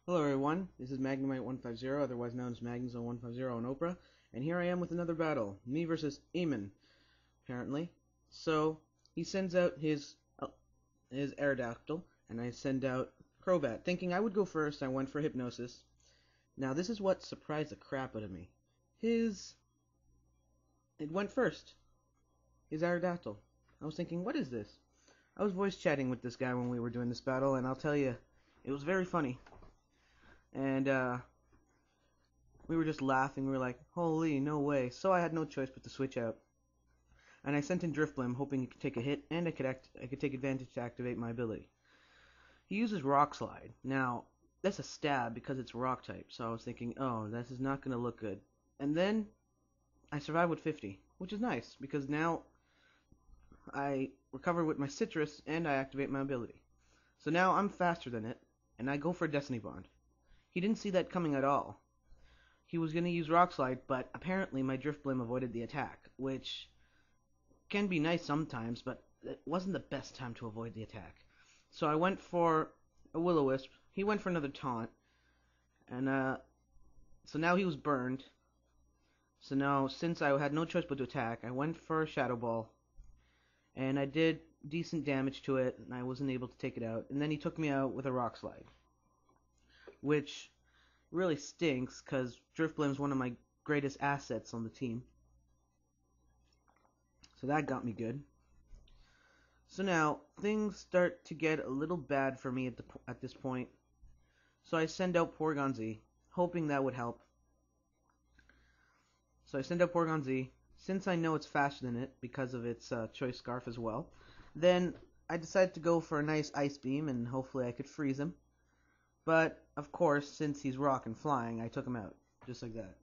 Hello everyone, this is Magnezone150, otherwise known as Magnezone150 on Oprah, and here I am with another battle, me versus Eamon, apparently. So, he sends out his Aerodactyl, and I send out Crobat. Thinking I would go first, I went for Hypnosis. Now this is what surprised the crap out of me. It went first, his Aerodactyl. I was thinking, what is this? I was voice chatting with this guy when we were doing this battle, and I'll tell you, it was very funny. And, we were just laughing. We were like, holy, no way. So I had no choice but to switch out. And I sent in Drifblim, hoping it could take a hit, and I could take advantage to activate my ability. He uses Rock Slide. Now, that's a stab because it's Rock type, so I was thinking, oh, this is not going to look good. And then I survived with 50, which is nice, because now I recover with my Citrus, and I activate my ability. So now I'm faster than it, and I go for Destiny Bond. He didn't see that coming at all. He was going to use Rock Slide, but apparently my Drifblim avoided the attack, which can be nice sometimes, but it wasn't the best time to avoid the attack. So I went for a Will-O-Wisp. He went for another Taunt, and so now he was burned. So now, since I had no choice but to attack, I went for a Shadow Ball, and I did decent damage to it, and I wasn't able to take it out. And then he took me out with a Rock Slide, which really stinks because Drifblim is one of my greatest assets on the team. So that got me good. So now things start to get a little bad for me at this point. So I send out Porygon Z, hoping that would help. So I send out Porygon Z. Since I know it's faster than it because of its Choice Scarf as well, then I decided to go for a nice Ice Beam and hopefully I could freeze him. But, of course, since he's rock and flying, I took him out, just like that.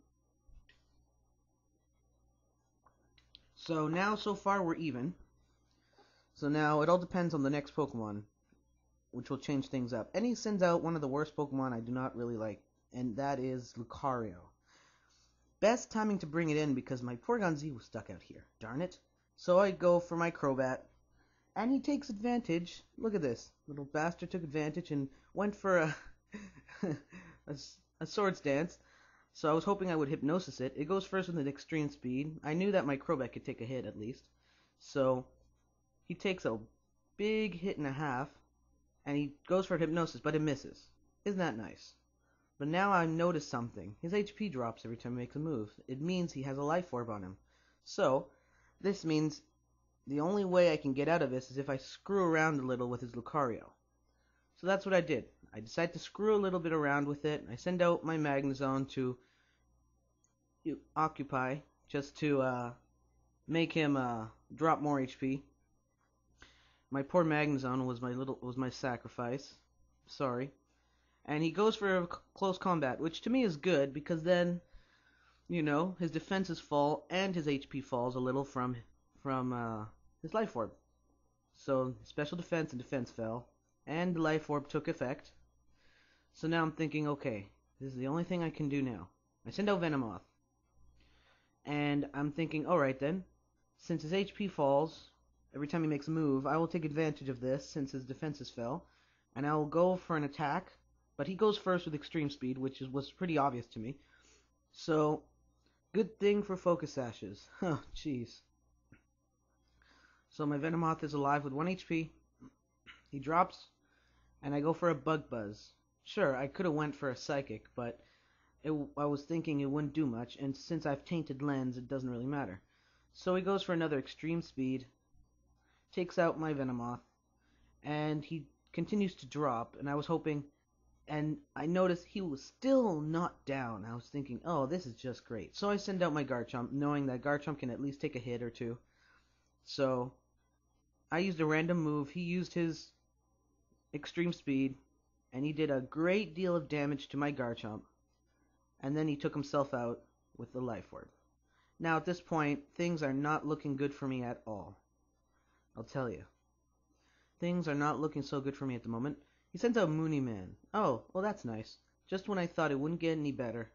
So now, so far, we're even. So now, it all depends on the next Pokemon, which will change things up. And he sends out one of the worst Pokemon I do not really like, and that is Lucario. Best timing to bring it in because my Porygon Z was stuck out here, darn it. So I go for my Crobat, and he takes advantage. Look at this. Little bastard took advantage and went for a a Swords Dance. So I was hoping I would Hypnosis it. It goes first with an Extreme Speed. I knew that my Crobat could take a hit at least. So he takes a big hit and a half, and he goes for Hypnosis, but it misses. Isn't that nice? But now I notice something. His HP drops every time he makes a move. It means he has a Life Orb on him. So this means the only way I can get out of this is if I screw around a little with his Lucario. So that's what I did. I decided to screw a little bit around with it. I send out my Magnezone to occupy just to make him drop more HP. My poor Magnezone was my sacrifice. Sorry. And he goes for a close combat, which to me is good because then, his defenses fall and his HP falls a little from his Life Orb. So special defense and defense fell, and the Life Orb took effect. So now I'm thinking, okay, this is the only thing I can do now. I send out Venomoth. And I'm thinking, alright then, since his HP falls every time he makes a move, I will take advantage of this since his defenses fell, and I will go for an attack, but he goes first with Extreme Speed, which was pretty obvious to me. So, good thing for Focus Sashes. Huh, jeez. So my Venomoth is alive with 1 HP. He drops, and I go for a Bug Buzz. Sure, I could have went for a Psychic, but I was thinking it wouldn't do much, and since I've Tainted Lens, it doesn't really matter. So he goes for another Extreme Speed, takes out my Venomoth, and he continues to drop, and I was hoping, and I noticed he was still not down. I was thinking, oh, this is just great. So I send out my Garchomp, knowing that Garchomp can at least take a hit or two. So I used a random move. He used his Extreme Speed, and he did a great deal of damage to my Garchomp. And then he took himself out with the Life Orb. Now at this point, things are not looking good for me at all. I'll tell you. Things are not looking so good for me at the moment. He sends out Mooney Man. Oh, well that's nice. Just when I thought it wouldn't get any better.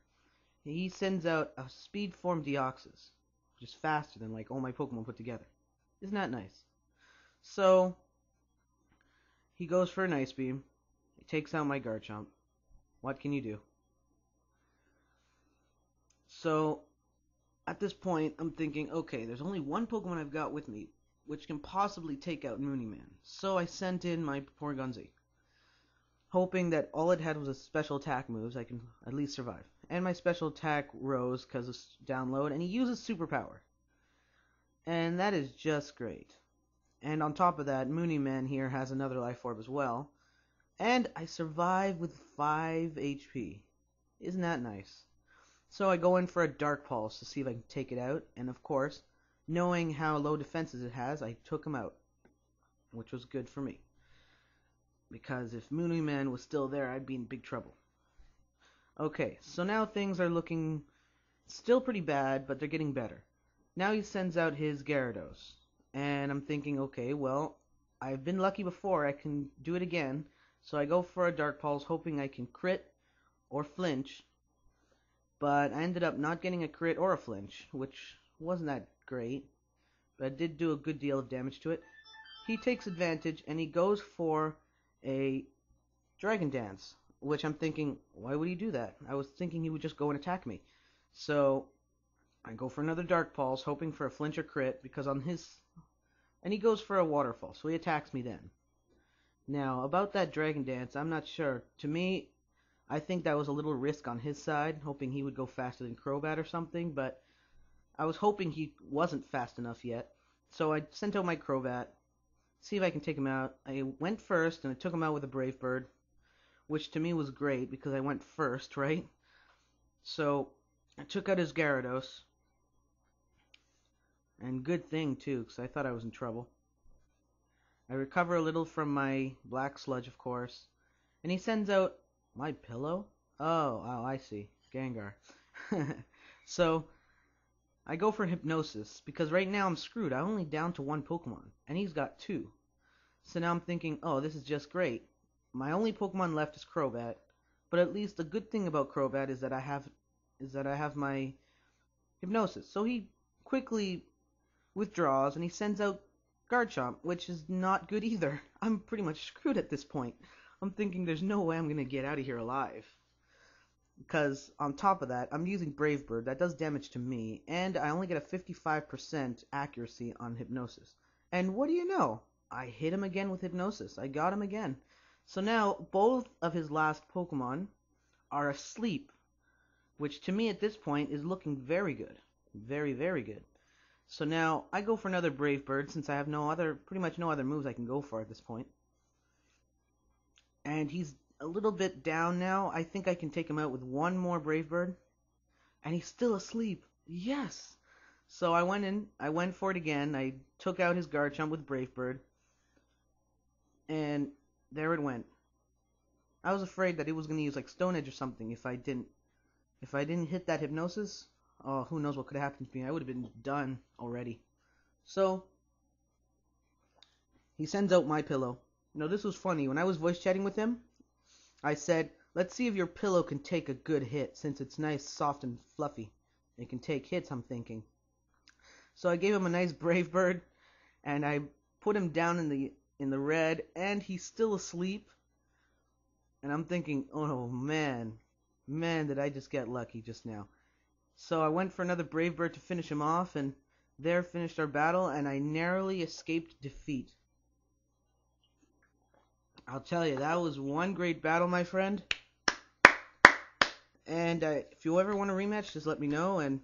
He sends out a Speed Form Deoxys, which is faster than like all my Pokemon put together. Isn't that nice? So he goes for an Ice Beam. He takes out my Garchomp. What can you do? So, at this point, I'm thinking, okay, there's only one Pokemon I've got with me, which can possibly take out Mooneyman. So I sent in my Porygon-Z, hoping that all it had was a special attack moves I can at least survive. And my special attack rose because of download, and he uses superpower. And that is just great. And on top of that, Mooneyman here has another life orb as well. And I survive with 5 HP. Isn't that nice? So I go in for a Dark Pulse to see if I can take it out, and of course, knowing how low defenses it has, I took him out, which was good for me. Because if Mooneyman was still there, I'd be in big trouble. Okay, so now things are looking still pretty bad, but they're getting better. Now he sends out his Gyarados, and I'm thinking, okay, well, I've been lucky before, I can do it again, so I go for a Dark Pulse, hoping I can crit or flinch. But I ended up not getting a crit or a flinch, which wasn't that great, but I did do a good deal of damage to it. He takes advantage, and he goes for a Dragon Dance, which I'm thinking, why would he do that? I was thinking he would just go and attack me. So I go for another Dark Pulse, hoping for a flinch or crit, because on his... And he goes for a Waterfall, so he attacks me then. Now, about that Dragon Dance, I'm not sure. To me, I think that was a little risk on his side, hoping he would go faster than Crobat or something, but I was hoping he wasn't fast enough yet. So I sent out my Crobat, see if I can take him out. I went first, and I took him out with a Brave Bird, which to me was great, because I went first, right? So I took out his Gyarados, and good thing, too, because I thought I was in trouble. I recover a little from my Black Sludge, of course, and he sends out my pillow? Oh, I see. Gengar. So, I go for Hypnosis, because right now I'm screwed. I'm only down to 1 Pokemon, and he's got 2. So now I'm thinking, oh, this is just great. My only Pokemon left is Crobat, but at least the good thing about Crobat is that I have my Hypnosis. So he quickly withdraws, and he sends out Garchomp, which is not good either. I'm pretty much screwed at this point. I'm thinking there's no way I'm going to get out of here alive. Because on top of that, I'm using Brave Bird. That does damage to me. And I only get a 55% accuracy on Hypnosis. And what do you know? I hit him again with Hypnosis. I got him again. So now, both of his last Pokemon are asleep. Which to me at this point is looking very good. Very, very good. So now, I go for another Brave Bird since I have pretty much no other moves I can go for at this point. And he's a little bit down now. I think I can take him out with one more Brave Bird. And he's still asleep. Yes! So I went for it again. I took out his Garchomp with Brave Bird. And there it went. I was afraid that it was going to use like Stone Edge or something if I didn't hit that Hypnosis. Oh, who knows what could have happened to me. I would have been done already. So, he sends out my pillow. This was funny. When I was voice chatting with him, I said, let's see if your pillow can take a good hit, since it's nice, soft, and fluffy. It can take hits, I'm thinking. So I gave him a nice Brave Bird, and I put him down in the red, and he's still asleep. And I'm thinking, oh man, did I just get lucky just now. So I went for another Brave Bird to finish him off, and there finished our battle, and I narrowly escaped defeat. I'll tell you, that was one great battle, my friend. And if you ever want a rematch, just let me know, and